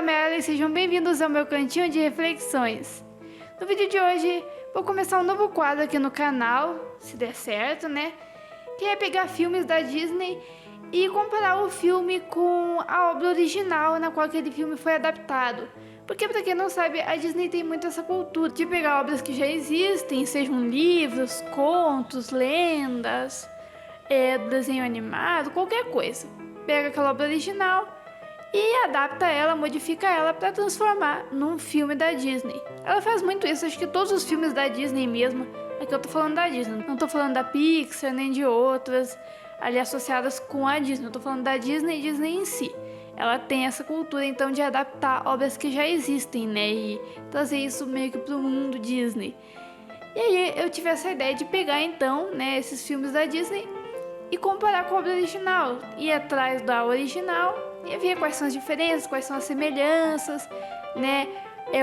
nome é Ela e sejam bem-vindos ao meu cantinho de reflexões. No vídeo de hoje vou começar um novo quadro aqui no canal, se der certo, né? Que é pegar filmes da Disney e comparar o filme com a obra original na qual aquele filme foi adaptado. Porque, pra quem não sabe, a Disney tem muito essa cultura de pegar obras que já existem, sejam livros, contos, lendas, desenho animado, qualquer coisa. Pega aquela obra original e adapta ela, modifica ela para transformar num filme da Disney. Ela faz muito isso, acho que todos os filmes da Disney mesmo. Aqui eu tô falando da Disney, não tô falando da Pixar nem de outras ali associadas com a Disney, eu tô falando da Disney e Disney em si. Ela tem essa cultura então de adaptar obras que já existem, né, e trazer isso meio que pro mundo Disney. E aí eu tive essa ideia de pegar então, né, esses filmes da Disney e comparar com a obra original, ir atrás da original e ver quais são as diferenças, quais são as semelhanças, né?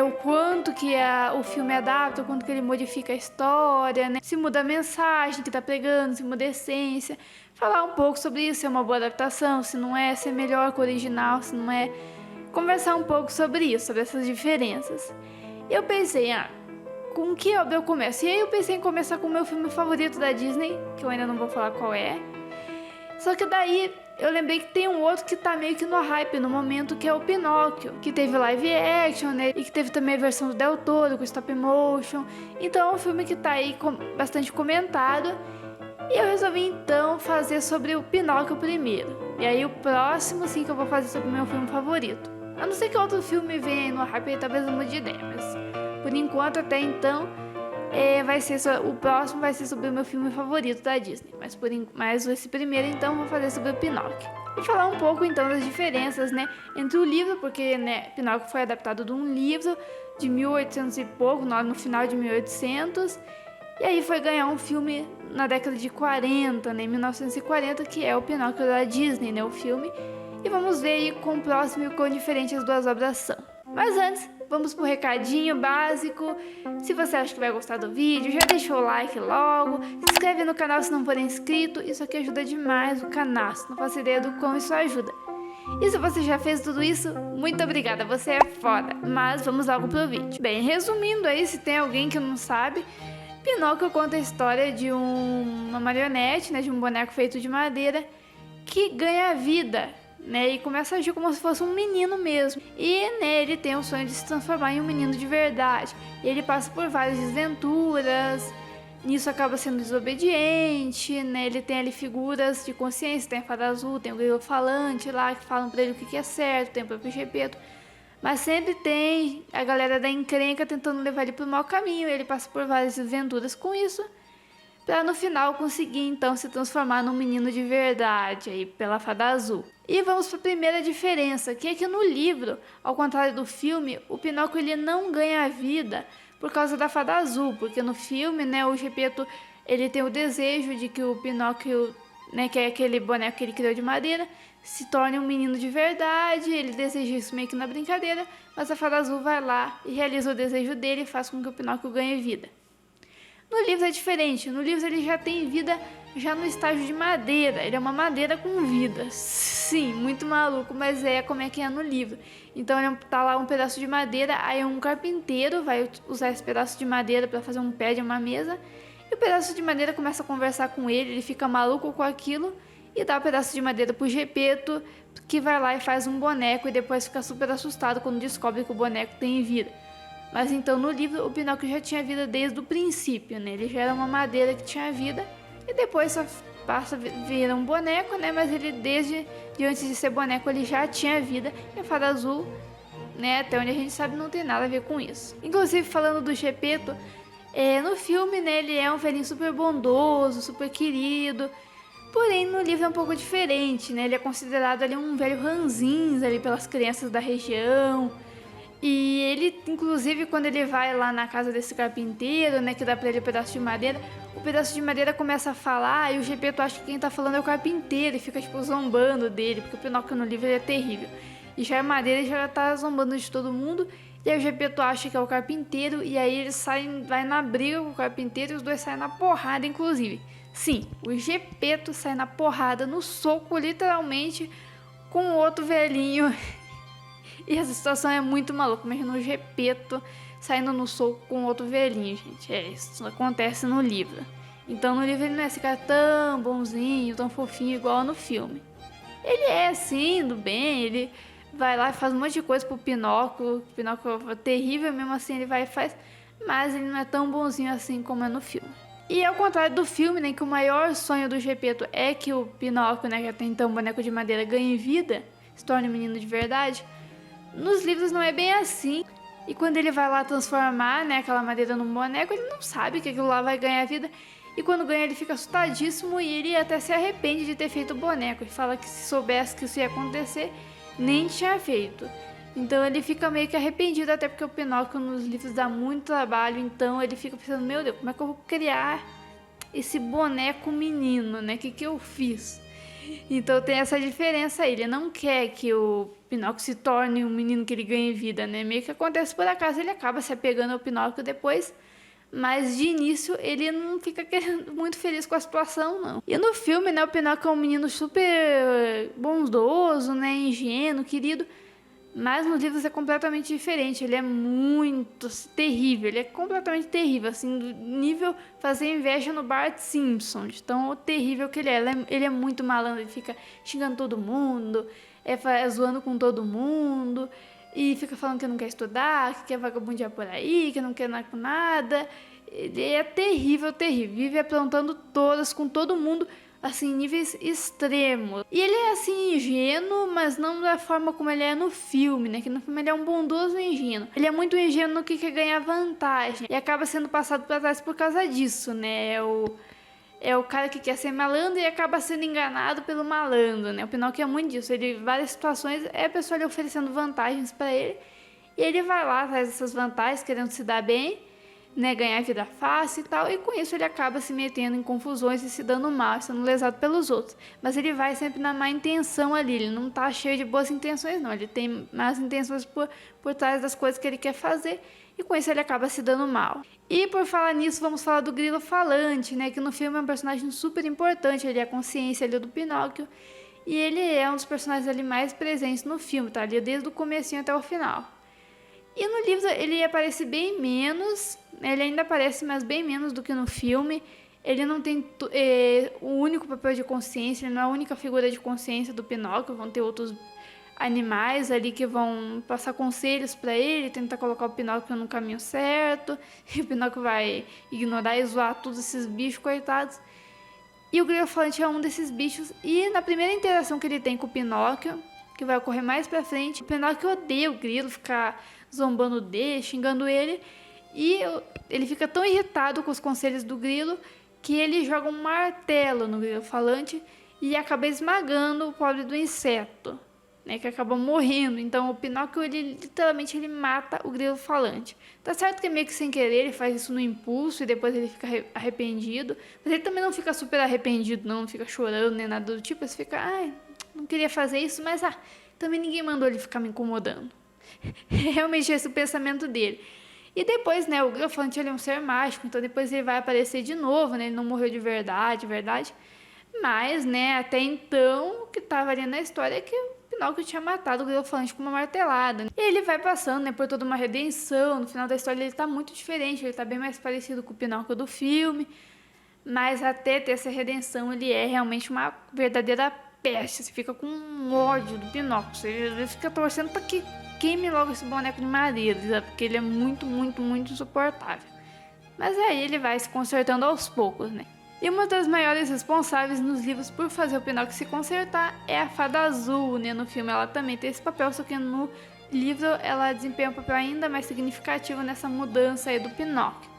O quanto que o filme adapta, o quanto que ele modifica a história, né? Se muda a mensagem que tá pregando, se muda a essência. Falar um pouco sobre isso, se é uma boa adaptação, se não é, se é melhor que o original, se não é. Conversar um pouco sobre isso, sobre essas diferenças. Eu pensei, com que obra eu começo? E aí eu pensei em começar com o meu filme favorito da Disney, que eu ainda não vou falar qual é. Só que daí eu lembrei que tem um outro que tá meio que no hype no momento, que é o Pinóquio, que teve live action, né? E que teve também a versão do Del Toro com stop motion. Então é um filme que tá aí bastante comentado. E eu resolvi então fazer sobre o Pinóquio primeiro. E aí o próximo sim que eu vou fazer sobre o meu filme favorito. A não ser que outro filme venha aí no hype, aí talvez eu mude de ideia, mas por enquanto até então o próximo vai ser sobre o meu filme favorito da Disney, mas esse primeiro então vou fazer sobre o Pinóquio. E falar um pouco então das diferenças, né, entre o livro, porque, né, Pinóquio foi adaptado de um livro de 1800 e pouco, no final de 1800, e aí foi ganhar um filme na década de 40, né, 1940, que é o Pinóquio da Disney, né, o filme. E vamos ver aí com o próximo e quão diferente as duas obras são. Mas antes, vamos pro recadinho básico. Se você acha que vai gostar do vídeo, já deixa o like logo, se inscreve no canal se não for inscrito, isso aqui ajuda demais o canal, você não faz ideia do quão isso ajuda. E se você já fez tudo isso, muito obrigada, você é foda. Mas vamos logo pro vídeo. Bem, resumindo aí, se tem alguém que não sabe, Pinóquio conta a história de uma marionete, né, de um boneco feito de madeira, que ganha vida, né, e começa a agir como se fosse um menino mesmo. E, né, ele tem o sonho de se transformar em um menino de verdade. E ele passa por várias desventuras, nisso acaba sendo desobediente, né, ele tem ali figuras de consciência, tem a Fada Azul, tem o Grilo Falante lá, que falam pra ele o que é certo, tem o próprio Gepeto. Mas sempre tem a galera da encrenca tentando levar ele pro mau caminho, e ele passa por várias desventuras com isso, para no final conseguir então se transformar num menino de verdade aí pela Fada Azul. E vamos para a primeira diferença, que é que no livro, ao contrário do filme, o Pinóquio ele não ganha vida por causa da Fada Azul, porque no filme, né, o Gepeto ele tem o desejo de que o Pinóquio, né, que é aquele boneco que ele criou de madeira, se torne um menino de verdade. Ele deseja isso meio que na brincadeira, mas a Fada Azul vai lá e realiza o desejo dele e faz com que o Pinóquio ganhe vida. No livro é diferente, no livro ele já tem vida já no estágio de madeira, ele é uma madeira com vida. Sim, muito maluco, mas é como é que é no livro. Então ele tá lá um pedaço de madeira, aí um carpinteiro vai usar esse pedaço de madeira para fazer um pé de uma mesa, e o pedaço de madeira começa a conversar com ele fica maluco com aquilo, e dá o pedaço de madeira pro Gepeto, que vai lá e faz um boneco, e depois fica super assustado quando descobre que o boneco tem vida. Mas então no livro o Pinóquio já tinha vida desde o princípio, né? Ele já era uma madeira que tinha vida e depois só passa a virar um boneco, né? Mas ele desde antes de ser boneco ele já tinha vida. E a Fada Azul, né? Até onde a gente sabe não tem nada a ver com isso. Inclusive falando do Gepeto, no filme, né? Ele é um velhinho super bondoso, super querido. Porém no livro é um pouco diferente, né? Ele é considerado ali um velho ranzinza ali pelas crianças da região. E ele, inclusive, quando ele vai lá na casa desse carpinteiro, né, que dá pra ele um pedaço de madeira, o pedaço de madeira começa a falar e o Gepeto acha que quem tá falando é o carpinteiro e fica, tipo, zombando dele, porque o Pinóquio no livro é terrível. E já é madeira e já tá zombando de todo mundo, e aí o Gepeto acha que é o carpinteiro, e aí ele vai na briga com o carpinteiro e os dois saem na porrada, inclusive. Sim, o Gepeto sai na porrada, no soco, literalmente, com o outro velhinho E essa situação é muito maluca. Imagina o Gepeto saindo no soco com outro velhinho, gente. Isso acontece no livro. Então no livro ele não é esse cara tão bonzinho, tão fofinho igual no filme. Ele é assim, do bem, ele vai lá e faz um monte de coisa pro Pinóquio. O Pinóquio é terrível, mesmo assim ele vai e faz. Mas ele não é tão bonzinho assim como é no filme. E ao contrário do filme, né, que o maior sonho do Gepeto é que o Pinóquio, né, que até então um boneco de madeira, ganhe vida, se torne um menino de verdade. Nos livros não é bem assim. E quando ele vai lá transformar, né, aquela madeira num boneco, ele não sabe que aquilo lá vai ganhar vida. E quando ganha ele fica assustadíssimo e ele até se arrepende de ter feito o boneco. E fala que se soubesse que isso ia acontecer, nem tinha feito. Então ele fica meio que arrependido, até porque o Pinóquio nos livros dá muito trabalho. Então ele fica pensando, meu Deus, como é que eu vou criar esse boneco menino, né? O que eu fiz? Então tem essa diferença aí. Ele não quer que o Pinóquio se torne um menino que ele ganhe vida, né? Meio que acontece por acaso, ele acaba se apegando ao Pinóquio depois. Mas de início ele não fica muito feliz com a situação, não. E no filme, né, o Pinóquio é um menino super bondoso, né, ingênuo, querido. Mas nos livros é completamente diferente. Ele é muito terrível, ele é completamente terrível, assim, do nível fazer inveja no Bart Simpson, de tão terrível que ele é. Ele é muito malandro, ele fica xingando todo mundo, zoando com todo mundo. E fica falando que não quer estudar, que quer vagabundear por aí, que não quer nada com nada. Ele é terrível, terrível. Vive aprontando todas com todo mundo, assim, níveis extremos. E ele é, assim, ingênuo, mas não da forma como ele é no filme, né? Que no filme ele é um bondoso ingênuo. Ele é muito ingênuo no que quer ganhar vantagem. E acaba sendo passado pra trás por causa disso, né? É o cara que quer ser malandro e acaba sendo enganado pelo malandro, né? O Pinóquio é muito disso. Ele, em várias situações, é a pessoa lhe oferecendo vantagens pra ele. E ele vai lá, traz essas vantagens, querendo se dar bem, né? Ganhar vida fácil e tal. E com isso ele acaba se metendo em confusões e se dando mal, sendo lesado pelos outros. Mas ele vai sempre na má intenção ali. Ele não tá cheio de boas intenções, não. Ele tem más intenções por trás das coisas que ele quer fazer. E com isso ele acaba se dando mal. E por falar nisso, vamos falar do Grilo Falante, né? Que no filme é um personagem super importante. Ele é a consciência ali do Pinóquio. E ele é um dos personagens ali mais presentes no filme, tá? Ali desde o comecinho até o final. E no livro ele aparece bem menos. Ele ainda aparece, mas bem menos do que no filme. Ele não tem o único papel de consciência. Ele não é a única figura de consciência do Pinóquio. Vão ter outros animais ali que vão passar conselhos para ele, tentar colocar o Pinóquio no caminho certo, e o Pinóquio vai ignorar e zoar todos esses bichos, coitados. E o Grilo Falante é um desses bichos, e na primeira interação que ele tem com o Pinóquio, que vai ocorrer mais pra frente, o Pinóquio odeia o Grilo, ficar zombando dele, xingando ele, e ele fica tão irritado com os conselhos do Grilo, que ele joga um martelo no Grilo Falante e acaba esmagando o pobre do inseto, né, que acaba morrendo. Então o Pinóquio, ele literalmente ele mata o Grilo Falante. Tá certo que é meio que sem querer, ele faz isso no impulso e depois ele fica arrependido, mas ele também não fica super arrependido, não fica chorando nem nada do tipo. Ele fica, ai, não queria fazer isso, mas também ninguém mandou ele ficar me incomodando. Realmente esse é o pensamento dele. E depois, né, o Grilo Falante ele é um ser mágico, então depois ele vai aparecer de novo, né, ele não morreu de verdade. Mas, né, até então, o que tava ali na história é que o Pinóquio tinha matado o Grilo Falante com uma martelada. E ele vai passando, né, por toda uma redenção. No final da história ele tá muito diferente, ele tá bem mais parecido com o Pinóquio do filme. Mas até ter essa redenção, ele é realmente uma verdadeira peste. Você fica com ódio do Pinóquio. Você fica torcendo pra que queime logo esse boneco de madeira, sabe? Porque ele é muito, muito, muito insuportável. Mas aí ele vai se consertando aos poucos, né? E uma das maiores responsáveis nos livros por fazer o Pinóquio se consertar é a Fada Azul, né? No filme ela também tem esse papel, só que no livro ela desempenha um papel ainda mais significativo nessa mudança aí do Pinóquio.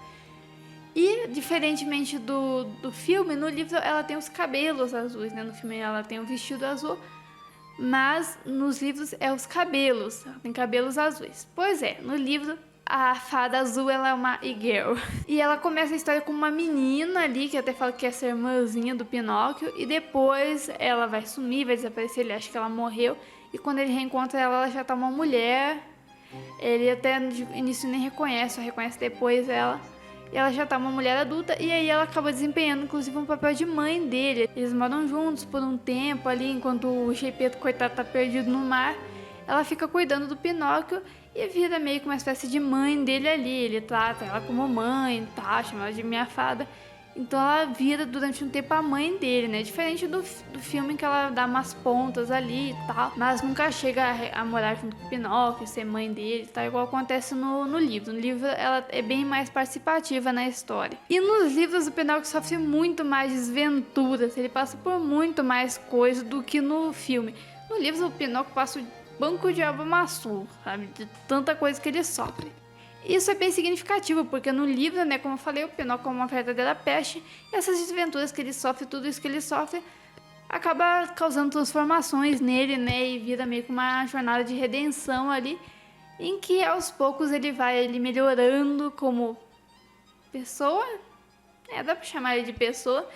E, diferentemente do filme, no livro ela tem os cabelos azuis, né? No filme ela tem o vestido azul, mas nos livros é os cabelos, ela tem cabelos azuis. Pois é, no livro a Fada Azul, ela é uma e-girl. E ela começa a história com uma menina ali, que até fala que é essa irmãzinha do Pinóquio, e depois ela vai sumir, vai desaparecer, ele acha que ela morreu, e quando ele reencontra ela, ela já tá uma mulher. Ele até no início nem reconhece, só reconhece depois ela. E ela já tá uma mulher adulta, e aí ela acaba desempenhando, inclusive, um papel de mãe dele. Eles moram juntos por um tempo ali, enquanto o Gepeto, coitado, tá perdido no mar. ela fica cuidando do Pinóquio e vira meio que uma espécie de mãe dele ali. Ele trata ela como mãe, tá? Chama ela de minha fada. Então ela vira durante um tempo a mãe dele, né? Diferente do filme que ela dá umas pontas ali e tal, mas nunca chega a morar junto com o Pinóquio, ser mãe dele e tal, igual acontece no livro. No livro ela é bem mais participativa na história. E nos livros o Pinóquio sofre muito mais desventuras, ele passa por muito mais coisa do que no filme. No livro o Pinóquio passa o banco de água amassou, sabe? De tanta coisa que ele sofre. Isso é bem significativo, porque no livro, né, como eu falei, o Pinóquio é uma verdadeira peste, e essas desventuras que ele sofre, tudo isso que ele sofre, acaba causando transformações nele, né, e vira meio que uma jornada de redenção ali, em que aos poucos ele vai melhorando como pessoa, dá pra chamar ele de pessoa,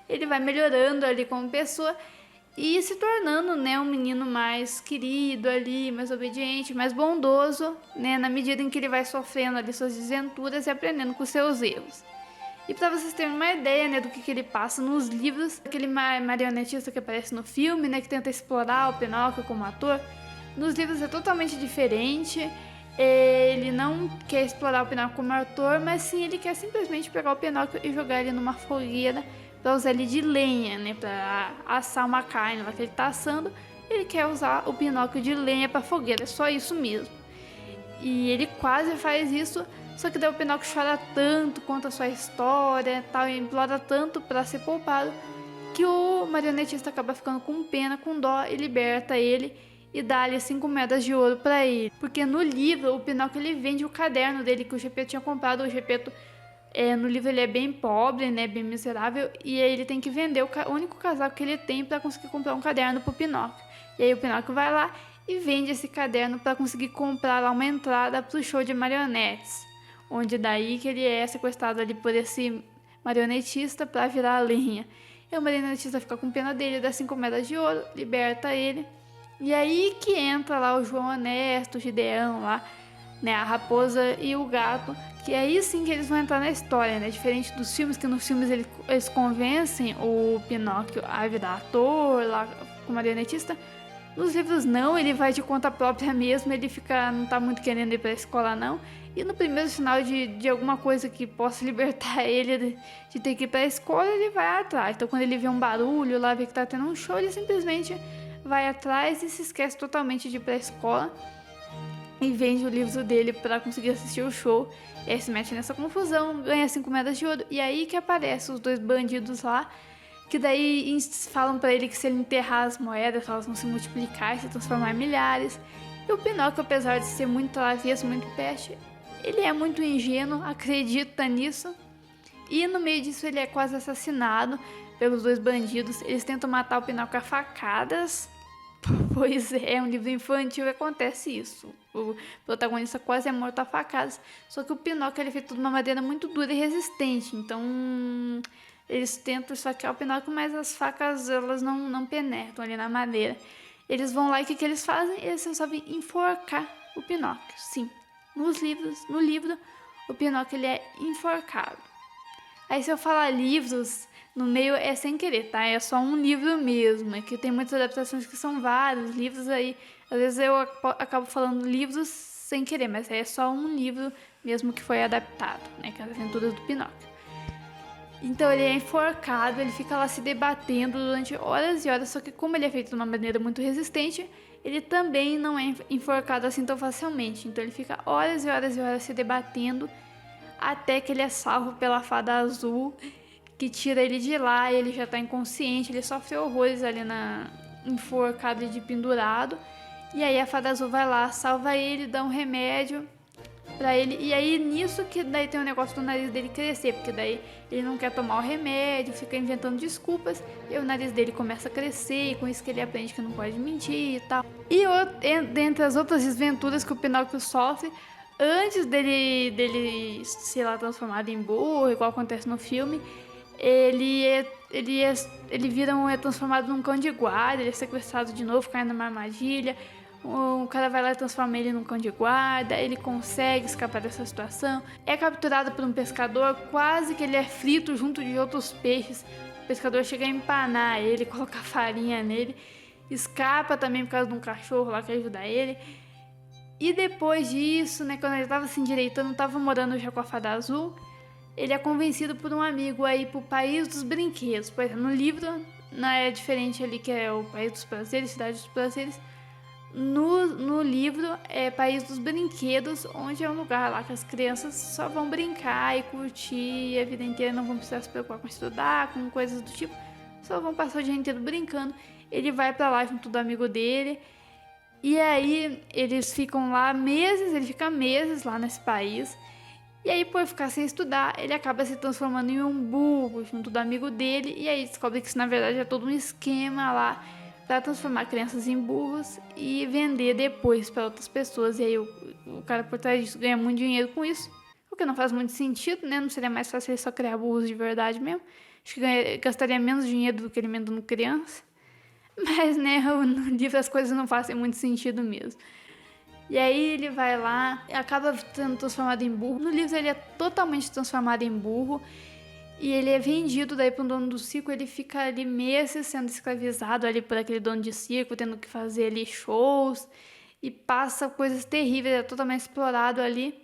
ele vai melhorando ali como pessoa, e se tornando, né, um menino mais querido ali, mais obediente, mais bondoso, né, na medida em que ele vai sofrendo ali suas desventuras e aprendendo com seus erros. E para vocês terem uma ideia, né, do que ele passa nos livros, aquele marionetista que aparece no filme, né, que tenta explorar o Pinóquio como ator, nos livros é totalmente diferente. Ele não quer explorar o Pinóquio como ator, mas sim ele quer simplesmente pegar o Pinóquio e jogar ele numa fogueira para usar ele de lenha, né, para assar uma carne lá que ele tá assando. Ele quer usar o Pinóquio de lenha para fogueira, é só isso mesmo. E ele quase faz isso, só que daí o Pinóquio chora tanto, conta a sua história, tal, e implora tanto para ser poupado, que o marionetista acaba ficando com pena, com dó, e liberta ele e dá-lhe 5 moedas de ouro para ele. Porque no livro o Pinóquio ele vende o caderno dele que o Gepeto tinha comprado. O Gepeto no livro ele é bem pobre, né, bem miserável, e aí ele tem que vender o único casaco que ele tem para conseguir comprar um caderno pro Pinóquio. E aí o Pinóquio vai lá e vende esse caderno para conseguir comprar lá uma entrada pro show de marionetes, onde daí que ele é sequestrado ali por esse marionetista para virar a lenha. E o marionetista fica com pena dele, dá 5 moedas de ouro, liberta ele. E aí que entra lá o João Honesto, o Gideão lá, né, a raposa e o gato, que é aí sim que eles vão entrar na história, né? Diferente dos filmes, que nos filmes eles convencem o Pinóquio a virar ator lá com marionetista. Nos livros não, ele vai de conta própria mesmo, ele não tá muito querendo ir pra escola não. E no primeiro sinal de alguma coisa que possa libertar ele de ter que ir pra escola, ele vai atrás. Então quando ele vê um barulho lá, vê que tá tendo um show, ele simplesmente vai atrás e se esquece totalmente de ir pra escola. E vende o livro dele para conseguir assistir o show. E aí se mete nessa confusão, ganha 5 moedas de ouro. E aí que aparecem os 2 bandidos lá, que daí falam para ele que se ele enterrar as moedas, elas vão se multiplicar e se transformar em milhares. E o Pinóquio, apesar de ser muito travesso, muito peste, ele é muito ingênuo, acredita nisso. E no meio disso ele é quase assassinado pelos 2 bandidos. Eles tentam matar o Pinóquio a facadas. Pois é, um livro infantil e acontece isso. O protagonista quase é morto a facadas. Só que o Pinóquio ele é feito de uma madeira muito dura e resistente. Então eles tentam esfaquear o Pinóquio, mas as facas elas não penetram ali na madeira. Eles vão lá e o que eles fazem? Eles resolvem enforcar o Pinóquio. Sim, no livro o Pinóquio ele é enforcado. Aí se eu falar livros no meio é sem querer, tá? É só um livro mesmo. É que tem muitas adaptações que são vários livros aí. Às vezes eu acabo falando livros sem querer, mas é só um livro mesmo que foi adaptado, né? Que é as Aventuras do Pinóquio. Então ele é enforcado, ele fica lá se debatendo durante horas e horas, só que como ele é feito de uma maneira muito resistente, ele também não é enforcado assim tão facilmente. Então ele fica horas e horas e horas se debatendo até que ele é salvo pela fada azul, que tira ele de lá, e ele já tá inconsciente, ele sofre horrores ali enforcado e de pendurado. E aí a fada azul vai lá, salva ele, dá um remédio pra ele. E aí nisso que daí tem um negócio do nariz dele crescer, porque daí ele não quer tomar o remédio, fica inventando desculpas, e o nariz dele começa a crescer, e com isso que ele aprende que não pode mentir e tal. E dentre as outras desventuras que o Pinóquio sofre, antes dele ser lá transformado em burro, igual acontece no filme, ele é transformado num cão de guarda, ele é sequestrado de novo, cai numa armadilha. O cara vai lá e transforma ele num cão de guarda, ele consegue escapar dessa situação. É capturado por um pescador, quase que ele é frito junto de outros peixes. O pescador chega a empanar ele, colocar farinha nele. escapa também por causa de um cachorro lá que ajuda ele. E depois disso, né, quando ele tava se endireitando, tava morando já com a Fada Azul, ele é convencido por um amigo a ir pro País dos Brinquedos. Por exemplo, no livro não é diferente ali, que é o País dos Prazeres, Cidade dos Prazeres. No livro é País dos Brinquedos, onde é um lugar lá que as crianças só vão brincar e curtir a vida inteira, não vão precisar se preocupar com estudar, com coisas do tipo, só vão passar o dia inteiro brincando. Ele vai pra lá junto do amigo dele, e aí eles ficam lá meses, ele fica meses lá nesse país, e aí por ficar sem estudar, ele acaba se transformando em um burro junto do amigo dele, e aí descobre que isso na verdade é todo um esquema lá para transformar crianças em burros e vender depois para outras pessoas. E aí o cara por trás disso ganha muito dinheiro com isso, o que não faz muito sentido, né? Não seria mais fácil ele só criar burros de verdade mesmo? Acho que gastaria menos dinheiro do que ele vendendo criança. Mas, né, no livro as coisas não fazem muito sentido mesmo. E aí ele vai lá, acaba sendo transformado em burro. No livro ele é totalmente transformado em burro. E ele é vendido daí para um dono do circo, ele fica ali meses sendo escravizado ali por aquele dono de circo, tendo que fazer ali shows, e passa coisas terríveis, é totalmente explorado ali,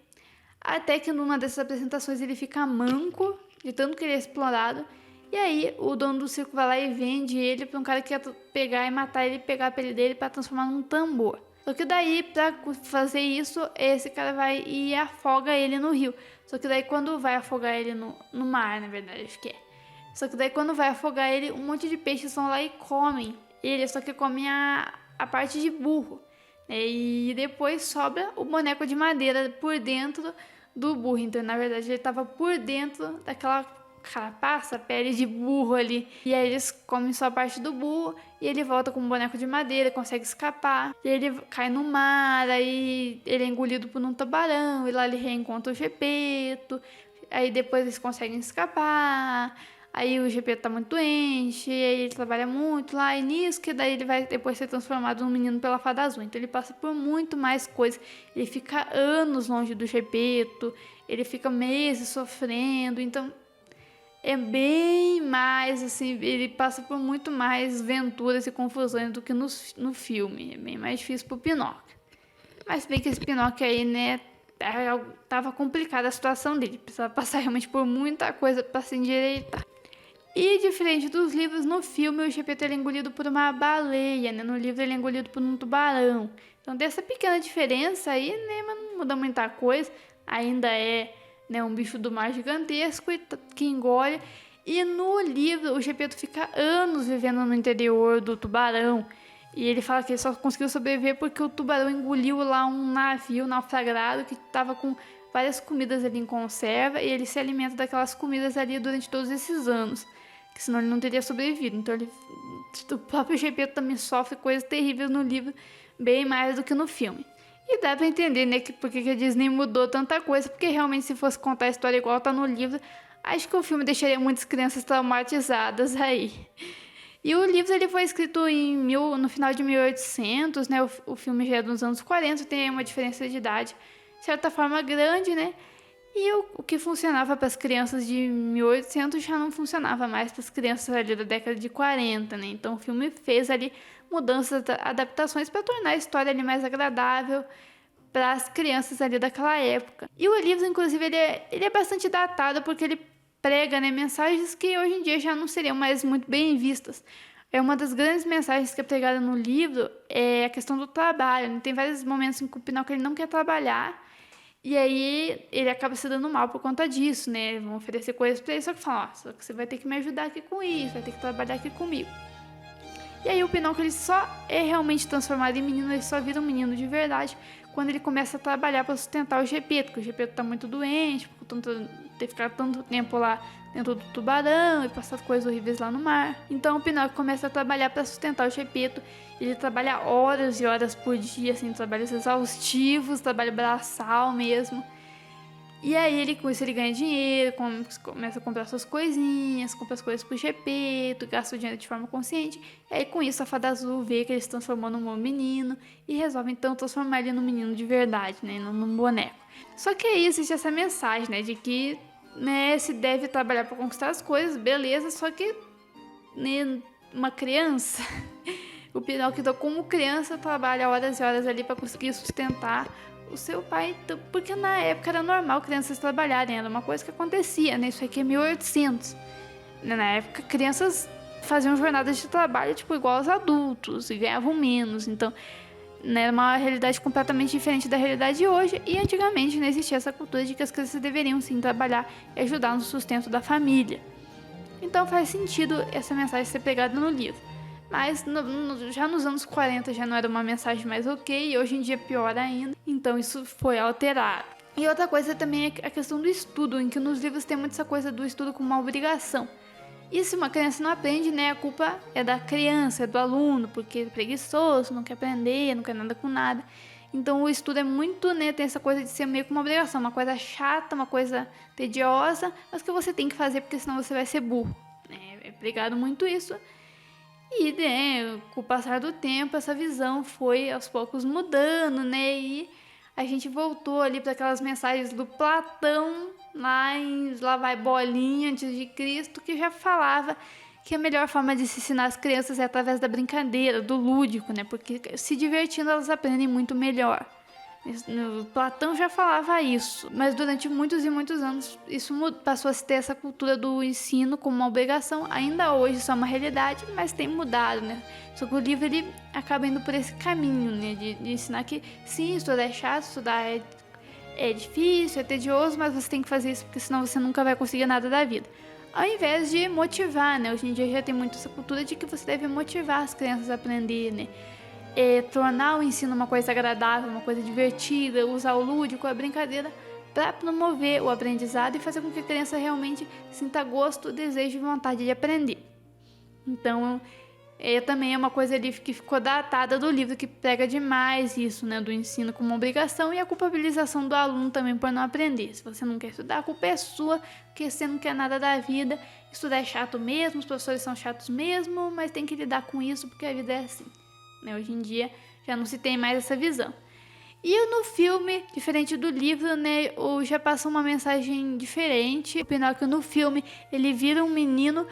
até que numa dessas apresentações ele fica manco, de tanto que ele é explorado, e aí o dono do circo vai lá e vende ele para um cara que quer pegar e matar ele, pegar a pele dele para transformar num tambor. Só que daí, pra fazer isso, esse cara vai e afoga ele no rio. Só que daí quando vai afogar ele no mar, na verdade, acho que é. Só que daí quando vai afogar ele, um monte de peixes vão lá e comem ele, só que comem a parte de burro. E depois sobra o boneco de madeira por dentro do burro. Então, na verdade, ele tava por dentro daquela carapaça, pele de burro ali. E aí eles comem só a parte do burro e ele volta com um boneco de madeira, consegue escapar. E ele cai no mar, aí ele é engolido por um tubarão e lá ele reencontra o Gepeto. Aí depois eles conseguem escapar. Aí o Gepeto tá muito doente, e aí ele trabalha muito lá, e nisso que daí ele vai depois ser transformado num menino pela Fada Azul. Então ele passa por muito mais coisas. Ele fica anos longe do Gepeto, ele fica meses sofrendo, então é bem mais, assim, ele passa por muito mais venturas e confusões do que no filme. É bem mais difícil pro Pinóquio. Mas bem que esse Pinóquio aí, né, tava complicada a situação dele. Precisava passar realmente por muita coisa pra se endireitar. E diferente dos livros, no filme o Gepeto é engolido por uma baleia, né? No livro ele é engolido por um tubarão. Então tem essa pequena diferença aí, né? Mas não muda muita coisa. Ainda é, né, um bicho do mar gigantesco que engole. E no livro o Gepeto fica anos vivendo no interior do tubarão. E ele fala que ele só conseguiu sobreviver porque o tubarão engoliu lá um navio naufragado que estava com várias comidas ali em conserva. E ele se alimenta daquelas comidas ali durante todos esses anos, que senão ele não teria sobrevivido. Então o próprio Gepeto também sofre coisas terríveis no livro, bem mais do que no filme. E dá pra entender, né, porque a Disney mudou tanta coisa, porque realmente se fosse contar a história igual tá no livro, acho que o filme deixaria muitas crianças traumatizadas aí. E o livro ele foi escrito no final de 1800, né, o filme já é dos anos 40, tem uma diferença de idade, de certa forma grande, né, e o que funcionava para as crianças de 1800 já não funcionava mais para as crianças ali da década de 40, né? Então o filme fez ali mudanças, adaptações para tornar a história ali mais agradável para as crianças ali daquela época. E o livro, inclusive, ele é bastante datado porque ele prega, né, mensagens que hoje em dia já não seriam mais muito bem vistas. É uma das grandes mensagens que é pregada no livro é a questão do trabalho, né? Tem vários momentos em que o Pinóquio ele não quer trabalhar. E aí ele acaba se dando mal por conta disso, né? Vão oferecer coisas pra ele, só que falam, ó, só que você vai ter que me ajudar aqui com isso, vai ter que trabalhar aqui comigo. E aí o Pinóquio ele só é realmente transformado em menino, ele só vira um menino de verdade quando ele começa a trabalhar para sustentar o Gepeto, porque o Gepeto tá muito doente, por ter ficado tanto tempo lá dentro do tubarão e passar coisas horríveis lá no mar. Então o Pinóquio começa a trabalhar para sustentar o Gepeto. Ele trabalha horas e horas por dia, assim, trabalhos exaustivos, trabalho braçal mesmo. E aí com isso ele ganha dinheiro, começa a comprar suas coisinhas, compra as coisas pro Gepeto, gasta o dinheiro de forma consciente. E aí com isso a Fada Azul vê que ele se transformou num bom menino e resolve então transformar ele num menino de verdade, né, num boneco. Só que aí existe essa mensagem, né, de que, né, se deve trabalhar para conquistar as coisas, beleza, só que, né, uma criança O Pinóquio, como criança, trabalha horas e horas ali para conseguir sustentar o seu pai, porque na época era normal crianças trabalharem, era uma coisa que acontecia, né? Isso aqui é 1800. Na época, crianças faziam jornadas de trabalho, tipo, igual aos adultos, e ganhavam menos. Então, né, era uma realidade completamente diferente da realidade de hoje. E antigamente não existia essa cultura de que as crianças deveriam, sim, trabalhar e ajudar no sustento da família. Então, faz sentido essa mensagem ser pregada no livro. Mas já nos anos 40 já não era uma mensagem mais ok, e hoje em dia pior ainda. Então, isso foi alterado. E outra coisa também é a questão do estudo, em que nos livros tem muito essa coisa do estudo como uma obrigação. E se uma criança não aprende, né, a culpa é da criança, é do aluno, porque é preguiçoso, não quer aprender, não quer nada com nada. Então o estudo é muito, né, tem essa coisa de ser meio que uma obrigação, uma coisa chata, uma coisa tediosa, mas que você tem que fazer porque senão você vai ser burro. É pregado muito isso. E, né, com o passar do tempo, essa visão foi aos poucos mudando, né, e a gente voltou ali para aquelas mensagens do Platão, lá vai Bolinha, antes de Cristo, que já falava que a melhor forma de se ensinar as crianças é através da brincadeira, do lúdico, né? Porque se divertindo elas aprendem muito melhor. Platão já falava isso, mas durante muitos e muitos anos isso passou a ter essa cultura do ensino como uma obrigação. Ainda hoje isso é uma realidade, mas tem mudado, né? Só que o livro ele acaba indo por esse caminho, né? De ensinar que sim, estudar é chato, estudar é difícil, é tedioso, mas você tem que fazer isso porque senão você nunca vai conseguir nada da vida. Ao invés de motivar, né? Hoje em dia já tem muito essa cultura de que você deve motivar as crianças a aprender, né? Tornar o ensino uma coisa agradável, uma coisa divertida, usar o lúdico, a brincadeira para promover o aprendizado e fazer com que a criança realmente sinta gosto, desejo e vontade de aprender. Então, também é uma coisa ali que ficou datada do livro, que pega demais isso, né, do ensino como obrigação e a culpabilização do aluno também por não aprender. Se você não quer estudar, a culpa é sua, porque você não quer nada da vida. Estudar é chato mesmo, os professores são chatos mesmo, mas tem que lidar com isso porque a vida é assim. Hoje em dia já não se tem mais essa visão. E no filme, diferente do livro, né, já passa uma mensagem diferente. O Pinóquio no filme, ele vira um menino,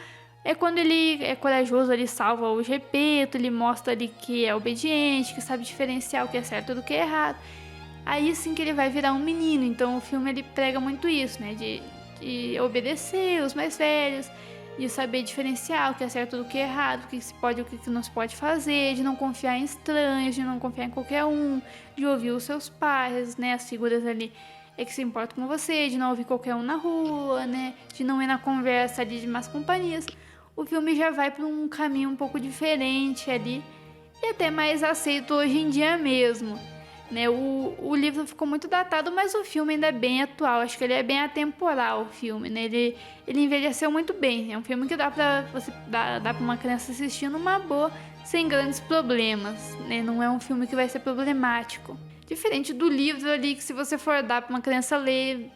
quando ele é corajoso, ele salva o Gepeto, ele mostra ali que é obediente, que sabe diferenciar o que é certo do que é errado. Aí sim que ele vai virar um menino. Então o filme ele prega muito isso, né, de obedecer os mais velhos, de saber diferenciar o que é certo do que é errado, o que se pode e o que não se pode fazer, de não confiar em estranhos, de não confiar em qualquer um, de ouvir os seus pais, né, as figuras ali que se importam com você, de não ouvir qualquer um na rua, né, de não ir na conversa ali de más companhias. O filme já vai para um caminho um pouco diferente ali e até mais aceito hoje em dia mesmo. Né, o livro ficou muito datado, mas o filme ainda é bem atual. Acho que ele é bem atemporal, o filme, né? Ele envelheceu muito bem. É um filme que dá pra uma criança assistir numa boa, sem grandes problemas, né? Não é um filme que vai ser problemático. Diferente do livro ali, que se você for dar pra uma criança ler,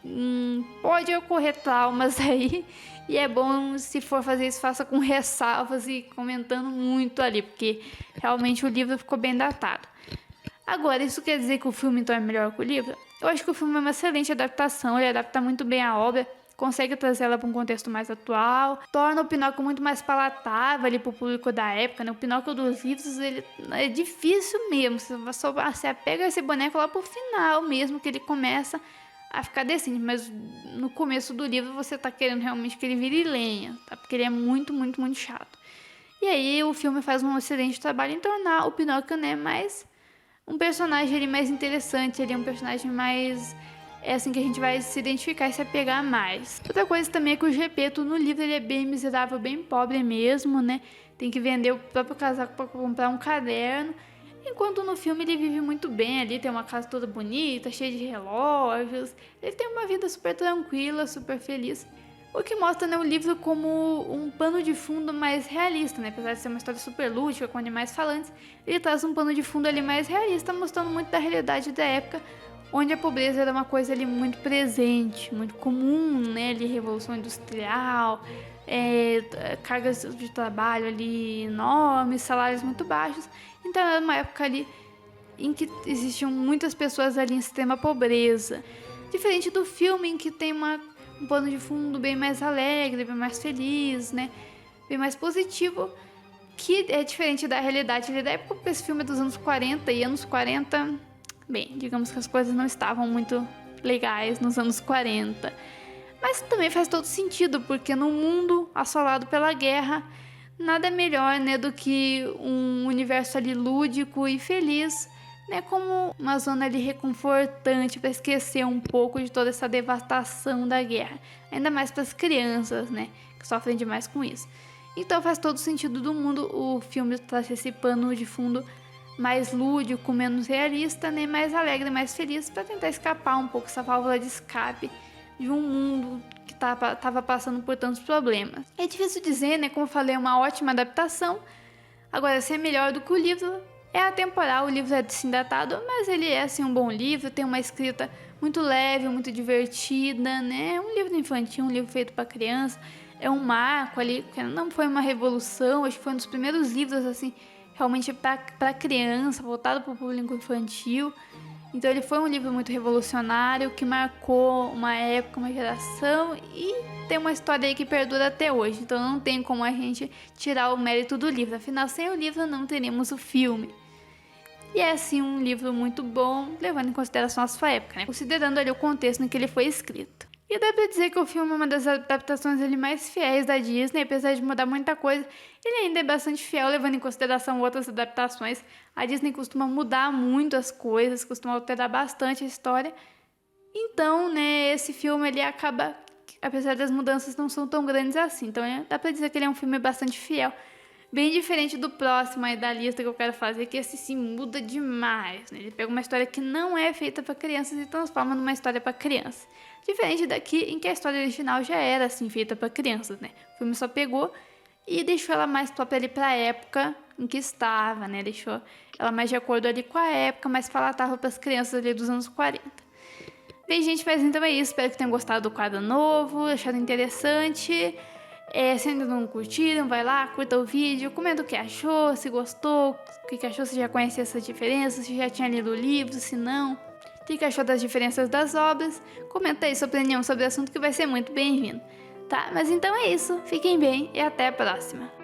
pode ocorrer traumas aí. E é bom, se for fazer isso, faça com ressalvas e comentando muito ali, porque realmente o livro ficou bem datado. Agora, isso quer dizer que o filme então é melhor que o livro? Eu acho que o filme é uma excelente adaptação, ele adapta muito bem a obra, consegue trazer ela para um contexto mais atual, torna o Pinóquio muito mais palatável ali para o público da época, né? O Pinóquio dos livros, ele é difícil mesmo, você apega esse boneco lá pro final mesmo, que ele começa a ficar decente, mas no começo do livro você tá querendo realmente que ele vire lenha, tá? Porque ele é muito, muito, muito chato. E aí o filme faz um excelente trabalho em tornar o Pinóquio, né, um personagem ali mais interessante, ele é um personagem mais assim que a gente vai se identificar e se apegar mais. Outra coisa também é que o Gepeto no livro ele é bem miserável, bem pobre mesmo, né? Tem que vender o próprio casaco para comprar um caderno. Enquanto no filme ele vive muito bem ali, tem uma casa toda bonita, cheia de relógios. Ele tem uma vida super tranquila, super feliz. O que mostra, né, o livro como um pano de fundo mais realista, né? Apesar de ser uma história super lúdica, com animais falantes, ele traz um pano de fundo ali mais realista, mostrando muito da realidade da época, onde a pobreza era uma coisa ali muito presente, muito comum, né? Ali, Revolução Industrial, cargas de trabalho ali enormes, salários muito baixos. Então era uma época ali em que existiam muitas pessoas ali em extrema pobreza. Diferente do filme, em que tem um pano de fundo bem mais alegre, bem mais feliz, né? Bem mais positivo. que é diferente da realidade ali da época, porque esse filme é dos anos 40 e anos 40, bem, digamos que as coisas não estavam muito legais nos anos 40. Mas também faz todo sentido, porque no mundo assolado pela guerra, nada melhor, né, do que um universo ali lúdico e feliz, né, como uma zona ali reconfortante para esquecer um pouco de toda essa devastação da guerra, ainda mais para as crianças, né, que sofrem demais com isso. Então faz todo sentido do mundo o filme trazer esse pano de fundo mais lúdico, menos realista, né, mais alegre, mais feliz, para tentar escapar um pouco essa válvula de escape de um mundo que tava passando por tantos problemas. É difícil dizer, né, como eu falei, é uma ótima adaptação. Agora, se é melhor do que o livro, é atemporal, o livro é sim datado, mas ele é assim um bom livro, tem uma escrita muito leve, muito divertida, né? É um livro infantil, um livro feito para criança, é um marco ali, que não foi uma revolução, acho que foi um dos primeiros livros assim realmente para criança, voltado para o público infantil. Então ele foi um livro muito revolucionário, que marcou uma época, uma geração e tem uma história aí que perdura até hoje. Então não tem como a gente tirar o mérito do livro. Afinal, sem o livro não teríamos o filme. E é assim um livro muito bom, levando em consideração a sua época, né? Considerando ali o contexto em que ele foi escrito. E dá pra dizer que o filme é uma das adaptações ali mais fiéis da Disney, apesar de mudar muita coisa, ele ainda é bastante fiel, levando em consideração outras adaptações. A Disney costuma mudar muito as coisas, costuma alterar bastante a história. Então, né, esse filme ele acaba, apesar das mudanças não são tão grandes assim, então dá pra dizer que ele é um filme bastante fiel. Bem diferente do próximo aí da lista que eu quero fazer, que esse sim muda demais, né? Ele pega uma história que não é feita para crianças e transforma numa história para criança. Diferente daqui, em que a história original já era assim feita para crianças, né? O filme só pegou e deixou ela mais própria ali para a época em que estava, né? Deixou ela mais de acordo ali com a época, mais palatável para as crianças ali dos anos 40. Bem, gente, mas então é isso. Espero que tenham gostado do quadro novo, achado interessante. Se ainda não curtiram, vai lá, curta o vídeo, comenta o que achou, se gostou, o que achou, se já conhecia essas diferenças, se já tinha lido o livro, se não, o que achou das diferenças das obras. Comenta aí sua opinião sobre o assunto que vai ser muito bem-vindo, tá? Mas então é isso, fiquem bem e até a próxima!